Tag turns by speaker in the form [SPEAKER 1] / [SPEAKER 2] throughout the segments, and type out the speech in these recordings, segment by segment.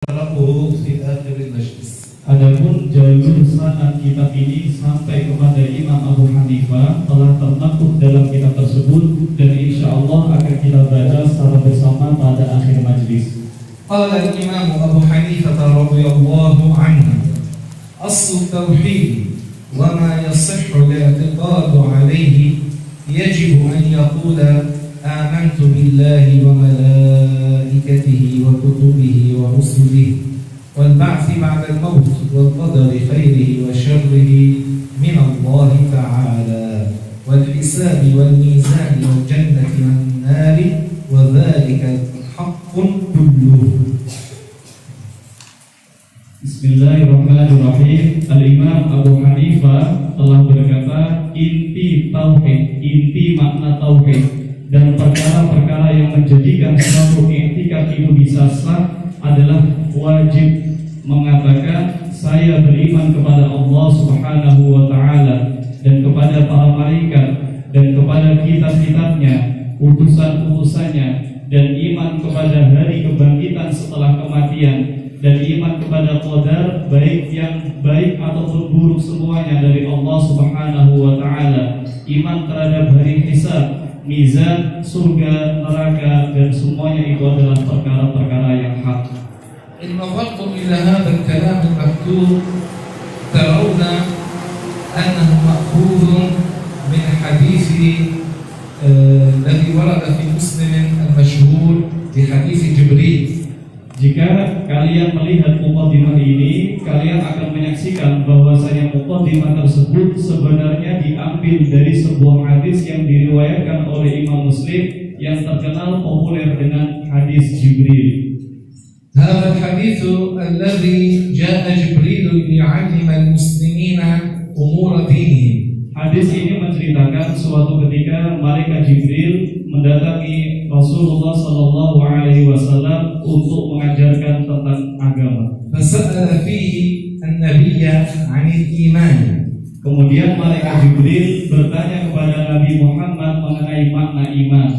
[SPEAKER 1] في آخر المجلس.
[SPEAKER 2] Adapun jalur sanad kitab ini sampai kepada Imam Abu Hanifah telah termaktub dalam kitab tersebut dan insya Allah akan kita baca secara bersama pada akhir majlis.
[SPEAKER 1] قال الإمام أبو حنيفة رضي الله عنه: أصل التوحيد وما يصح الاعتقاد عليه يجب أن يقول آمنت بالله وملائكته وكتبه ورسله والبعث بعد الموت والقدر خيره وشره من الله تعالى والحساب والميزان والجنة والنار وذلك حق كله.
[SPEAKER 2] Bismillahirrahmanirrahim. Al-Imam Abu Hanifah telah berkata, inti tauhid, inti makna tauhid dan perkara-perkara yang menjadikan suatu i'tikad itu bisa sah adalah wajib mengatakan saya beriman kepada Allah Subhanahu wa taala dan kepada para malaikat dan kepada kitab-kitabnya, utusan-utusannya, dan iman kepada hari kebangkitan setelah kematian, dan iman kepada qadar baik yang baik ataupun buruk semuanya dari Allah Subhanahu wa taala, iman terhadap hari hisab, mizan, surga, neraka, dan semuanya itu adalah perkara-perkara yang hak.
[SPEAKER 1] إن نظرتم إلى هذا الكلام المكتوب ترون أنه مأخوذ من حديث الذي ورد في مسلم المشهور بحديث جبريل.
[SPEAKER 2] Jika kalian melihat muqaddimah ini, kalian akan menyaksikan bahwasanya muqaddimah tersebut sebenarnya diambil dari sebuah hadis yang diriwayatkan oleh Imam Muslim yang terkenal populer dengan hadis Jibril.
[SPEAKER 1] هذا الحديث الذي جاء جبريل ليعلم المسلمين أمور دينهم.
[SPEAKER 2] Hadis ini menceritakan suatu ketika malaikat Jibril mendatangi Rasulullah Sallallahu Alaihi Wasallam untuk mengajarkan tentang agama.
[SPEAKER 1] فسأل فيه النبي عن الإيمان.
[SPEAKER 2] Kemudian malaikat Jibril bertanya kepada Nabi Muhammad mengenai makna iman.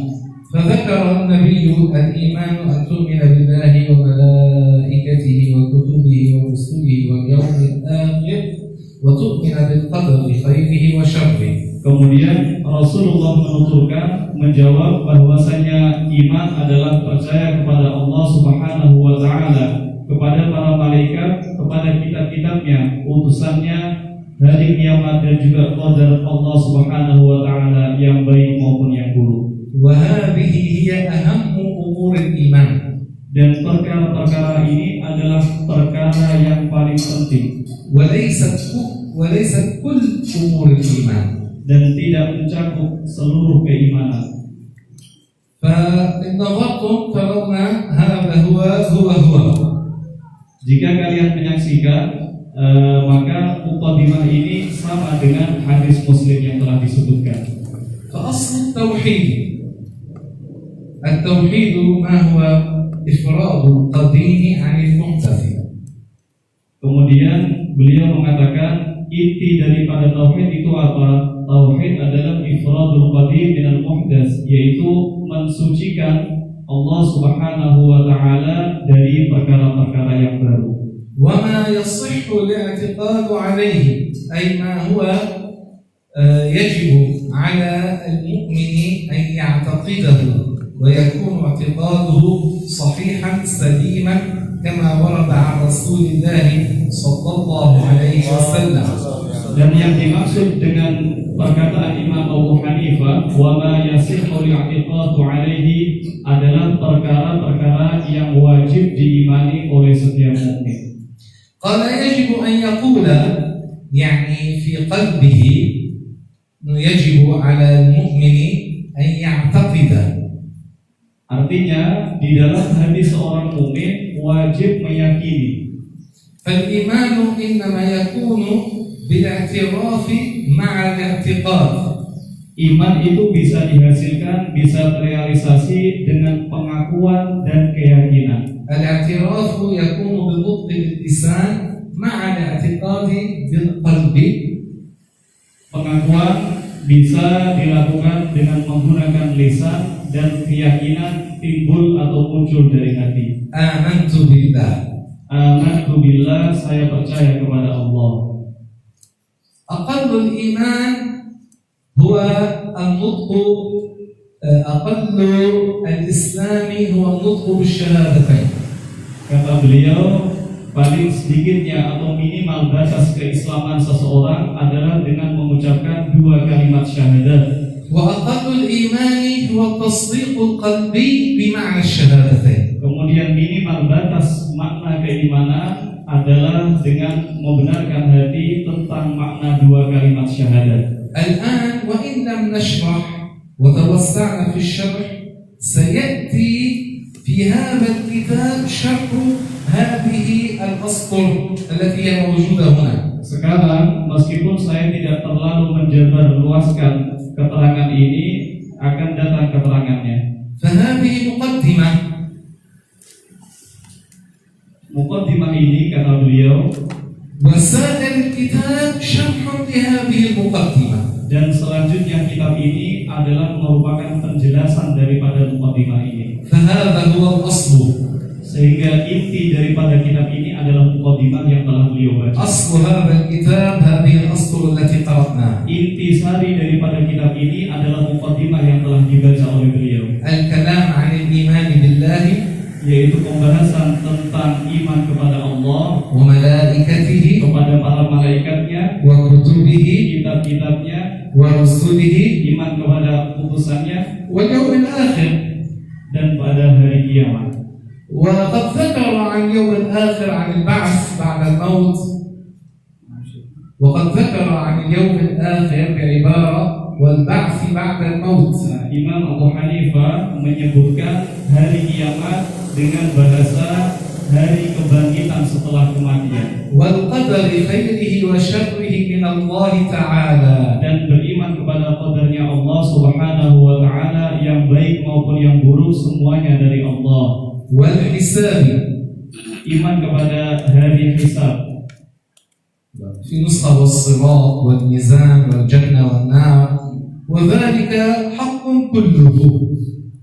[SPEAKER 1] فذكر النبي الإيمان أن تؤمن بالله وملائكته وكتبه ورسله واليوم الآخر وتؤمن بالقدر خيره وشره.
[SPEAKER 2] Kemudian Rasulullah menuturkan menjawab bahwasanya iman adalah percaya kepada Allah Subhanahu wa taala, kepada para malaikat, kepada kitab-kitabnya, utusannya, hari kiamat, dan juga qadar Allah Subhanahu wa taala yang baik maupun yang buruk.
[SPEAKER 1] وهذه هي أهم أمور الإيمان.
[SPEAKER 2] Dan perkara-perkara ini adalah perkara yang paling penting.
[SPEAKER 1] وليست كل أمور الإيمان.
[SPEAKER 2] Dan tidak mencakup seluruh keimanan.
[SPEAKER 1] فإن نظرتم ترون هذا هو.
[SPEAKER 2] Jika kalian menyaksikan, maka muqaddimah ini sama dengan hadis Muslim yang telah disebutkan.
[SPEAKER 1] فأصل التوحيد ما هو إفراد القديم عن المحدث.
[SPEAKER 2] Kemudian beliau mengatakan inti daripada tauhid itu apa? Tauhid adalah ifradul qadim minal muhdas, yaitu mensucikan Allah Subhanahu wa taala dari perkara-perkara yang baru.
[SPEAKER 1] وما يصح الاعتقاد عليه أي ما هو يجب على المؤمن أن يعتقده ويكون اعتقاده صحيحا سليما كما ورد عن رسول الله صلى الله عليه وسلم.
[SPEAKER 2] Dan yang dimaksud dengan perkataan Imam Abu Hanifah wa ma yasihhu li'tiqadu alaihi adalah perkara-perkara yang wajib diimani oleh setiap mukmin.
[SPEAKER 1] قال يجب أن يقول يعني في قلبه يجب على المؤمن أن يعتقد.
[SPEAKER 2] Artinya di dalam hati seorang mukmin wajib meyakini.
[SPEAKER 1] فالإيمان إنما يكون بالاعتراف مع الاعتقاد.
[SPEAKER 2] Iman itu bisa dihasilkan, bisa terrealisasi dengan pengakuan dan keyakinan.
[SPEAKER 1] الاعتراف يكون بنطق اللسان مع الاعتقاد بالقلب.
[SPEAKER 2] Pengakuan bisa dilakukan dengan menggunakan lisan dan keyakinan timbul atau muncul dari hati.
[SPEAKER 1] Amantu billah.
[SPEAKER 2] Amantu billah, saya percaya kepada Allah.
[SPEAKER 1] Aqallul iman huwa an-nutqu aqallu al-islami huwa an-nutqu bisyahadatain.
[SPEAKER 2] Kata beliau, paling sedikitnya atau minimal batas keislaman seseorang adalah dengan mengucapkan 2 kalimat syahadat.
[SPEAKER 1] وأقل الإيمان هو التصديق القلبي بمعنى الشهادتين.
[SPEAKER 2] Kemudian minimal batas makna keimanan adalah dengan membenarkan hati tentang makna 2 kalimat syahadat.
[SPEAKER 1] الآن وإن لم نشرح وتوسعنا في الشرح سيأتي في هذا الكتاب شرح هذه الأسطر التي هي موجودة هنا.
[SPEAKER 2] Sekarang meskipun saya tidak terlalu menjabar luaskan keterangan ini, akan datang keterangannya.
[SPEAKER 1] فهذه مقدمة.
[SPEAKER 2] Muqaddimah ini, kata beliau,
[SPEAKER 1] وسائر الكتاب شرح لهذه المقدمة.
[SPEAKER 2] dan selanjutnya kitab ini adalah merupakan penjelasan daripada muqaddimah ini.
[SPEAKER 1] فهذا هو الأصل.
[SPEAKER 2] Sehingga inti daripada kitab ini adalah muqaddimah yang telah beliau baca.
[SPEAKER 1] أصل هذا الكتاب هذه الأسطر التي قرأناها.
[SPEAKER 2] Inti sari daripada kitab ini adalah muqaddimah yang telah dibaca oleh beliau.
[SPEAKER 1] الكلام عن الإيمان بالله
[SPEAKER 2] Yaitu pembahasan tentang iman kepada Allah,
[SPEAKER 1] وملائكته
[SPEAKER 2] kepada para malaikatnya,
[SPEAKER 1] وكتبه
[SPEAKER 2] kitab-kitabnya,
[SPEAKER 1] ورسله
[SPEAKER 2] iman kepada putusannya,
[SPEAKER 1] واليوم الآخر.
[SPEAKER 2] dan pada hari kiamat.
[SPEAKER 1] وقد ذكر عن يوم الآخر عن البعث بعد الموت. وقد ذكر عن اليوم الآخر بعبارة والبعث بعد الموت.
[SPEAKER 2] Imam Abu Hanifah menyebutkan hari kiamat dengan bahasa hari kebangkitan setelah kematian,
[SPEAKER 1] والقدر خيره وشره من الله تعالى.
[SPEAKER 2] dan beriman kepada qadarnya Allah Subhanahu wa taala, yang baik maupun yang buruk semuanya dari Allah.
[SPEAKER 1] والحساب
[SPEAKER 2] Iman kepada hari hisab.
[SPEAKER 1] في نسخة والصراط والميزان والجنة والنار وذلك حق كله.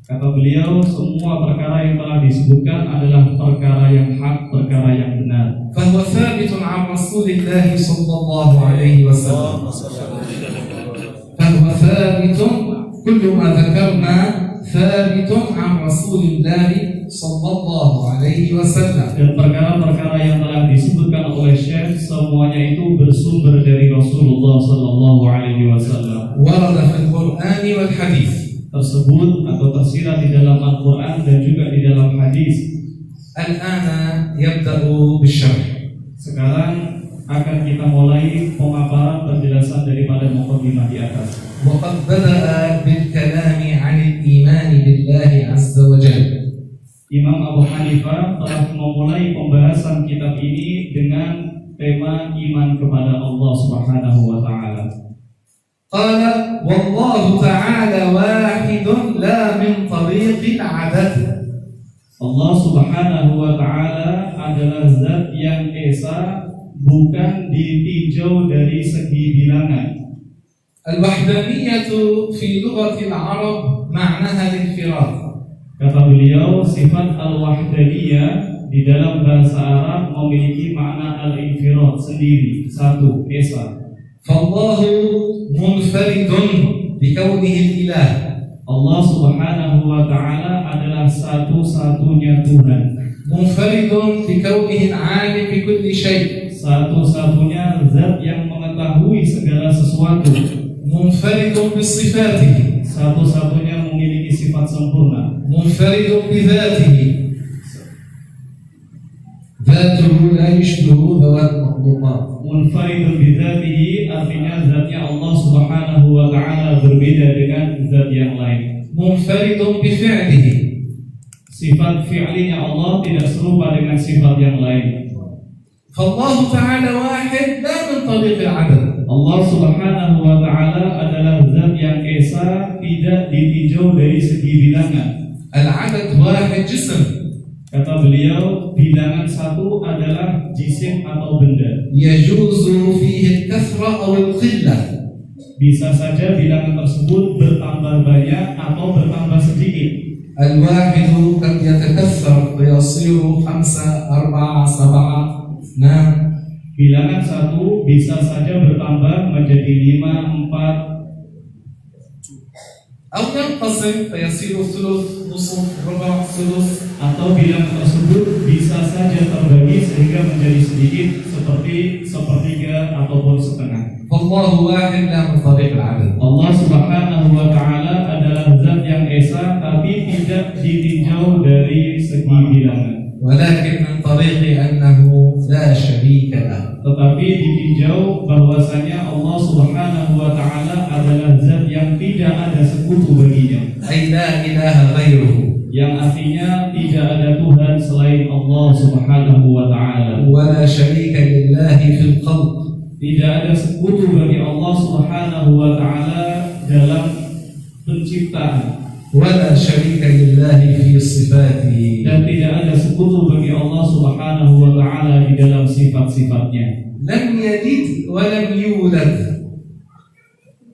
[SPEAKER 2] Kata beliau, semua perkara yang telah disebutkan adalah perkara yang hak, perkara yang benar.
[SPEAKER 1] فهو ثابت عن رسول الله صلى الله عليه وسلم. فهو ثابت كل ما ذكرنا ثابت عن رسول الله صلى الله عليه وسلم.
[SPEAKER 2] Dan perkara-perkara yang telah disebutkan oleh Syekh semuanya itu bersumber dari Rasulullah sallallahu alaihi wasallam.
[SPEAKER 1] ورد في القرآن والحديث.
[SPEAKER 2] Tersebut atau tersirat di dalam Al-Qur'an dan juga di dalam hadis.
[SPEAKER 1] الآن يبدأ بالشرح.
[SPEAKER 2] Sekarang akan kita mulai pemaparan penjelasan daripada muqaddimah di atas.
[SPEAKER 1] وقد بدأ بالكلام عن الإيمان بالله عز وجل.
[SPEAKER 2] Imam Abu Hanifah telah memulai pembahasan kitab ini dengan tema iman kepada Allah Subhanahu wa taala.
[SPEAKER 1] قال والله تعالى واحد لا من طريق العدد.
[SPEAKER 2] Allah Subhanahu wa taala adalah zat yang esa, bukan ditinjau dari segi bilangan.
[SPEAKER 1] الوحدانية في لغة العرب معناها الانفراد.
[SPEAKER 2] Kata beliau, sifat al-wahdaniyah di dalam bahasa Arab memiliki makna al-infirad, sendiri, satu, esa.
[SPEAKER 1] فالله منفرد بكونه الإله.
[SPEAKER 2] Allah Subhanahu wa taala adalah satu-satunya Tuhan.
[SPEAKER 1] منفرد بكونه العالم بكل شيء.
[SPEAKER 2] Satu-satunya zat yang mengetahui segala sesuatu.
[SPEAKER 1] منفرد بصفاته.
[SPEAKER 2] Satu-satunya memiliki sifat sempurna.
[SPEAKER 1] منفرد بذاته. ذاته لا يشبه ذوات المخلوقات.
[SPEAKER 2] Munfaridun bidzatihi, artinya zatnya Allah Subhanahu wa taala berbeda dengan zat yang lain.
[SPEAKER 1] منفرد بفعله.
[SPEAKER 2] Sifat fi'linya Allah tidak serupa dengan sifat yang lain.
[SPEAKER 1] فالله تعالى واحد لا من طريق العدد.
[SPEAKER 2] Allah Subhanahu wa taala adalah zat yang esa, tidak ditinjau dari segi bilangan.
[SPEAKER 1] العدد واحد جسم.
[SPEAKER 2] Kata beliau, bilangan satu adalah jisim atau benda.
[SPEAKER 1] يجوز فيه الكثرة أو القلة.
[SPEAKER 2] Bisa saja bilangan tersebut bertambah banyak atau bertambah sedikit.
[SPEAKER 1] الواحد قد يتكثر ويصير 5 4 7 6.
[SPEAKER 2] Bilangan 1 bisa saja bertambah menjadi 5, 4,
[SPEAKER 1] أو ينقسم فيصير ثلث نصف ربع ثلث.
[SPEAKER 2] atau bilangan tersebut bisa saja terbagi sehingga menjadi sedikit seperti sepertiga ataupun setengah.
[SPEAKER 1] فالله واحد لا من طريق العدد.
[SPEAKER 2] Allah Subhanahu wa taala adalah zat yang esa tapi tidak ditinjau dari segi bilangan,
[SPEAKER 1] ولكن من طريق أنه لا شريك له.
[SPEAKER 2] tetapi ditinjau bahwasanya Allah Subhanahu wa taala adalah zat yang tidak ada sekutu baginya,
[SPEAKER 1] أي لا إله غيره.
[SPEAKER 2] yang artinya tidak ada Tuhan selain Allah Subhanahu wa taala.
[SPEAKER 1] ولا شريك لله في الخلق.
[SPEAKER 2] Tidak ada sekutu bagi Allah Subhanahu wa taala dalam penciptaan,
[SPEAKER 1] ولا شريك لله في صفاته.
[SPEAKER 2] dan tidak ada sekutu bagi Allah Subhanahu wa taala di dalam sifat-sifatnya.
[SPEAKER 1] لم يلد ولم يولد.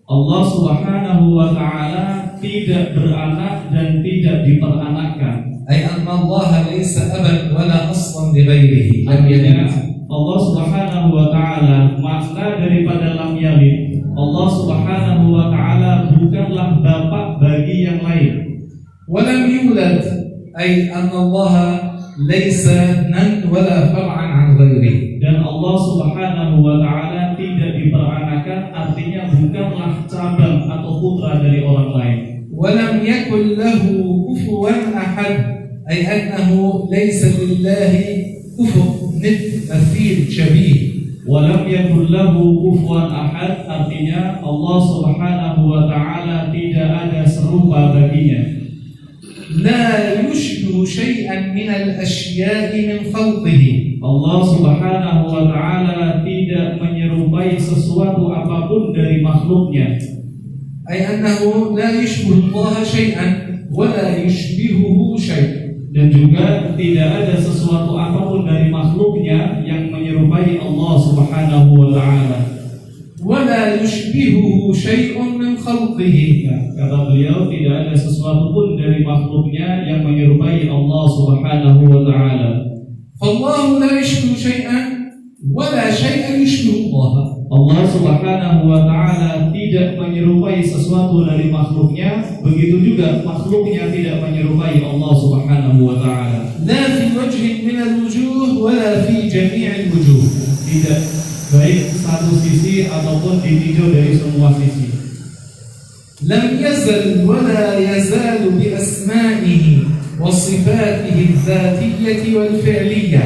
[SPEAKER 2] Allah Subhanahu wa taala tidak beranak dan tidak diperanakkan.
[SPEAKER 1] أي أن الله ليس أبا ولا أصلا لغيره. لم
[SPEAKER 2] Artinya
[SPEAKER 1] يلد.
[SPEAKER 2] Allah Subhanahu wa taala, makna daripada lam yalid, Allah Subhanahu wa taala bukanlah bapak bagi yang lain.
[SPEAKER 1] ولم يولد أي أن الله ليس ابنا ولا فرعا عن غيره.
[SPEAKER 2] Dan Allah Subhanahu wa taala tidak diperanakan, artinya bukanlah cabang atau putra dari orang lain.
[SPEAKER 1] ولم يكن له كفوا أحد أي أنه ليس لله كفو ند مثيل شبيه.
[SPEAKER 2] Walam yakul lahu kufuwan ahad, artinya Allah Subhanahu wa taala tidak ada serupa baginya.
[SPEAKER 1] لا يشبه شيئا من الأشياء من خلقه.
[SPEAKER 2] Allah Subhanahu wa taala tidak menyerupai sesuatu apapun dari makhluknya.
[SPEAKER 1] أي أنه لا يشبه الله شيئا ولا يشبهه شيء.
[SPEAKER 2] Dan juga tidak ada sesuatu apapun dari makhluknya yang menyerupai Allah Subhanahu wa taala.
[SPEAKER 1] ولا يشبهه شيء من خلقه.
[SPEAKER 2] Kata beliau, tidak ada sesuatu pun dari makhluknya yang menyerupai Allah Subhanahu wa taala.
[SPEAKER 1] فالله لا يشبه شيئا ولا شيء يشبه الله.
[SPEAKER 2] Allah Subhanahu wa taala tidak menyerupai sesuatu dari makhluknya, begitu juga makhluknya tidak menyerupai Allah Subhanahu wa taala.
[SPEAKER 1] لا في وجه من الوجوه ولا في جميع الوجوه.
[SPEAKER 2] Tidak baik satu sisi ataupun ditinjau dari semua sisi.
[SPEAKER 1] لم يزل ولا يزال بأسمائه وصفاته الذاتية والفعلية.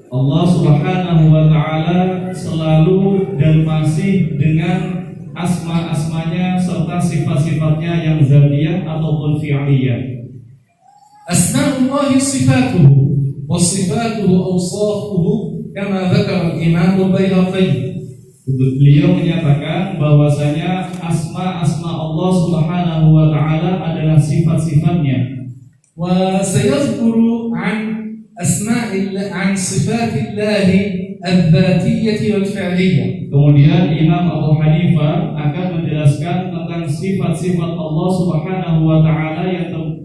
[SPEAKER 2] Allah Subhanahu wa taala selalu dan masih dengan asma-asmanya serta sifat-sifatnya yang zatiyah ataupun fi'liyah.
[SPEAKER 1] أسماء الله صفاته وصفاته أوصافه كما ذكر الإمام البيهقي.
[SPEAKER 2] Beliau menyatakan bahwasanya asma-asma Allah Subhanahu wa taala adalah sifat-sifatnya.
[SPEAKER 1] وسيذكر عن صفات الله الذاتية والفعلية.
[SPEAKER 2] Kemudian Imam Abu Hanifah akan menjelaskan tentang sifat-sifat Allah Subhanahu wa taala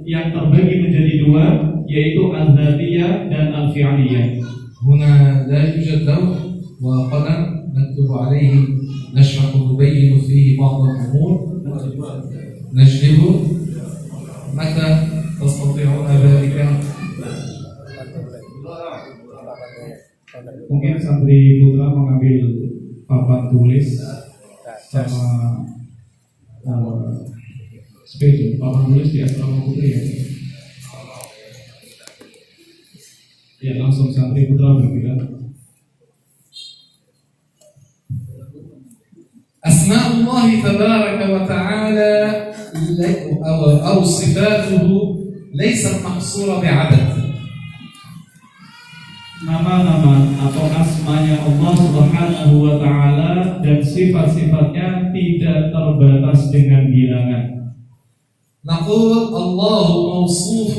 [SPEAKER 2] yang terbagi menjadi dua, yaitu al-dzatiyah dan al-fi'liyah.
[SPEAKER 1] هنا لا يوجد لوح وقلم نكتب عليه نشرح نبين فيه بعض الأمور نجلبه. متى تستطيعون ذلك؟
[SPEAKER 2] Mungkin santri putra mengambil papan tulis sama spidol, papan tulis di asrama putri ya. Ya, langsung santri putra bergerak.
[SPEAKER 1] أسماء الله تبارك وتعالى أو صفاته ليست محصورة بعدد.
[SPEAKER 2] Nama-nama atau asmanya Allah Subhanahu wa taala dan sifat-sifatnya tidak terbatas dengan bilangan.
[SPEAKER 1] نقول الله موصوف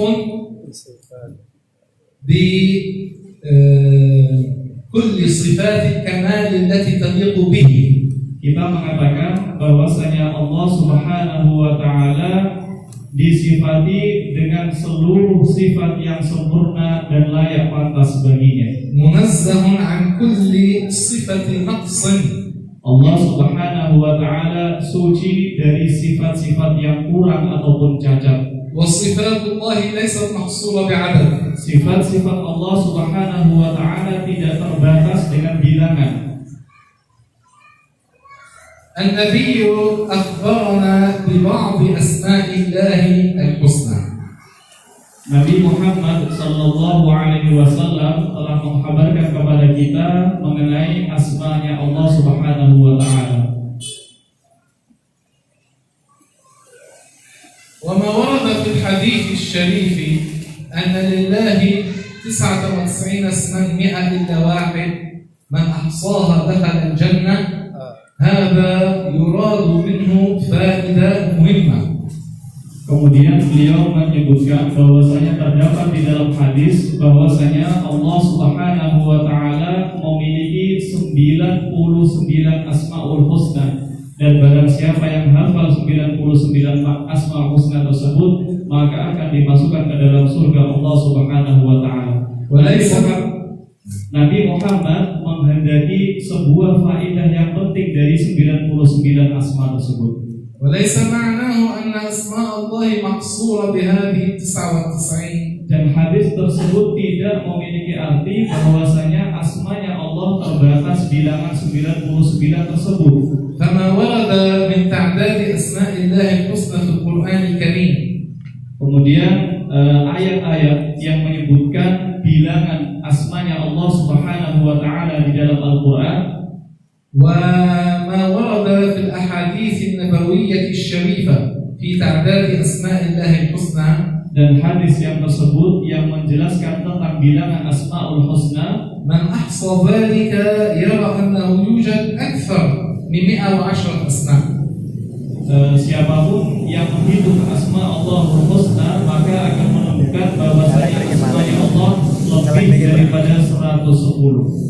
[SPEAKER 1] بكل صفات الكمال التي تليق به.
[SPEAKER 2] Kita mengatakan bahwasanya Allah Subhanahu wa taala disifati dengan seluruh sifat yang sempurna dan layak pantas baginya.
[SPEAKER 1] منزه عن كل صفة نقص.
[SPEAKER 2] Allah Subhanahu wa Ta'ala suci dari sifat-sifat yang kurang ataupun cacat.
[SPEAKER 1] وصفات الله ليست محصورة بعدد.
[SPEAKER 2] Sifat-sifat Allah Subhanahu wa Ta'ala tidak terbatas dengan bilangan.
[SPEAKER 1] النبي أخبرنا ببعض أسماء الله الحسنى.
[SPEAKER 2] Nabi Muhammad sallallahu alaihi wasallam telah mengkabarkan kepada kita mengenai asma-Nya Allah Subhanahu wa Ta'ala.
[SPEAKER 1] وما ورد في الحديث الشريف أن لله 99 اسما 100 إلا واحد من أحصاها دخل الجنة. هذا يراد منه فائدة مهمة.
[SPEAKER 2] Kemudian beliau menyebutkan bahwasanya terdapat di dalam hadis bahwasanya Allah Subhanahu wa Ta'ala memiliki 99 asmaul husna, dan barang siapa yang hafal 99 asmaul husna tersebut maka akan dimasukkan ke dalam surga Allah Subhanahu wa Ta'ala. Nabi Muhammad menghendaki sebuah faedah yang penting dari 99 asma tersebut.
[SPEAKER 1] وليس معناه أن أسماء الله محصورة بهذه 99.
[SPEAKER 2] Dan hadis tersebut tidak memiliki arti bahwasanya asmanya Allah terbatas bilangan 99 tersebut.
[SPEAKER 1] كما ورد من تعداد أسماء الله الحسنى في القرآن الكريم.
[SPEAKER 2] Kemudian ayat-ayat yang menyebutkan bilangan asmanya Allah Subhanahu wa Ta'ala di dalam Al-Quran,
[SPEAKER 1] وما ورد في الأحاديث النبوية الشريفة في تعداد أسماء الله الحسنى.
[SPEAKER 2] dan hadis yang tersebut yang menjelaskan tentang bilangan Asmaul Husna,
[SPEAKER 1] من أحصى ذلك يرى أنه يوجد أكثر من 110 أسماء.
[SPEAKER 2] Siapapun yang menghitung asma Allahul Husna maka akan menemukan bahwasanya asmanya Allah lebih daripada 110.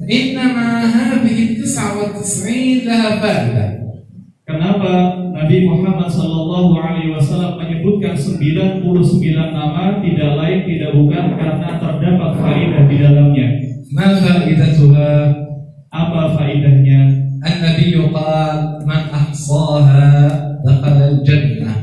[SPEAKER 1] إنما هذه 99 لها فائدة.
[SPEAKER 2] Kenapa Nabi Muhammad sallallahu alaihi wasallam menyebutkan 99 nama, tidak lain tidak bukan karena terdapat faedah di dalamnya.
[SPEAKER 1] ما فائدتها؟
[SPEAKER 2] Apa faedahnya?
[SPEAKER 1] النبي قال من أحصاها دخل الجنة.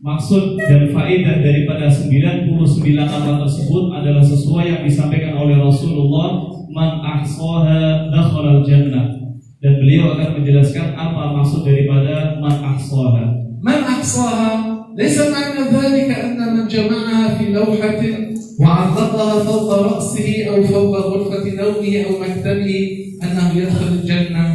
[SPEAKER 2] Maksud dan faedah daripada 99 nama tersebut adalah sesuai yang disampaikan oleh Rasulullah, man ahsaha dakhalal jannah. Dan beliau akan menjelaskan apa maksud daripada man ahsaha.
[SPEAKER 1] من أحصاها ليس معنى ذلك أن من جمعها في لوحة وعلقها فوق رأسه أو فوق غرفة نومه أو مكتبه أنه يدخل الجنة.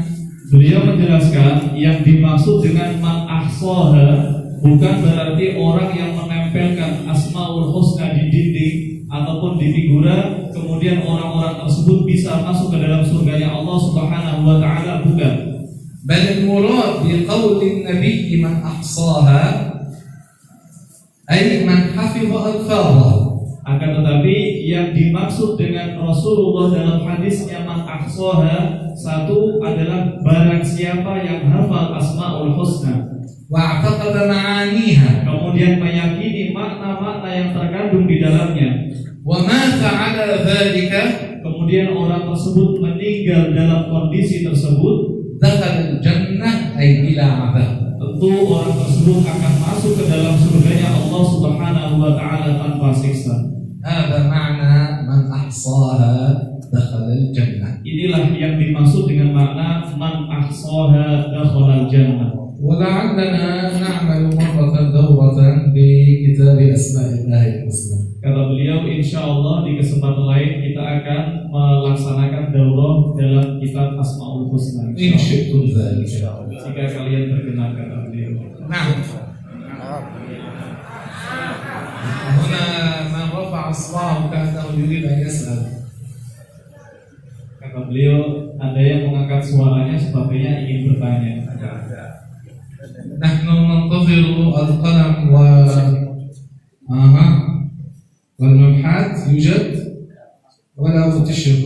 [SPEAKER 2] Beliau menjelaskan yang dimaksud dengan man ahsaha bukan berarti orang yang menempelkan Asmaul Husna di dinding ataupun di figura, kemudian orang-orang tersebut bisa masuk ke dalam surganya Allah Subhanahu wa Ta'ala, bukan.
[SPEAKER 1] بل المراد بقول النبي من أحصاها أي من حفظ ألفاظها.
[SPEAKER 2] Akan tetapi yang dimaksud dengan Rasulullah dalam hadisnya man ahsaha, satu adalah barang siapa yang hafal Asmaul Husna
[SPEAKER 1] واعتقد معانيها,
[SPEAKER 2] kemudian meyakini makna-makna yang terkandung di dalamnya,
[SPEAKER 1] ومات على ذلك,
[SPEAKER 2] kemudian orang tersebut meninggal dalam kondisi tersebut,
[SPEAKER 1] دخل الجنة أي بلا عذاب.
[SPEAKER 2] tentu orang tersebut akan masuk ke dalam surganya Allah Subhanahu wa Ta'ala tanpa siksa.
[SPEAKER 1] هذا معنى من أحصاها دخل الجنة.
[SPEAKER 2] Inilah yang dimaksud dengan makna man ahsaha dakhalal jannah.
[SPEAKER 1] ولعلنا نعمل مرة دورة بكتاب أسماء الله الحسنى.
[SPEAKER 2] Kata beliau, insya Allah di kesempatan lain kita akan melaksanakan daurah dalam kitab Asmaul Husna.
[SPEAKER 1] إن شئتم ذلك.
[SPEAKER 2] Jika kalian berkenan, kata beliau.
[SPEAKER 1] نعم. هنا من رفع إصبعه كأنه يريد أن يسأل.
[SPEAKER 2] Kata beliau, ada yang mengangkat suaranya sepertinya ingin bertanya.
[SPEAKER 1] نحن ننتظر القلم والممحات يوجد ولا تشرق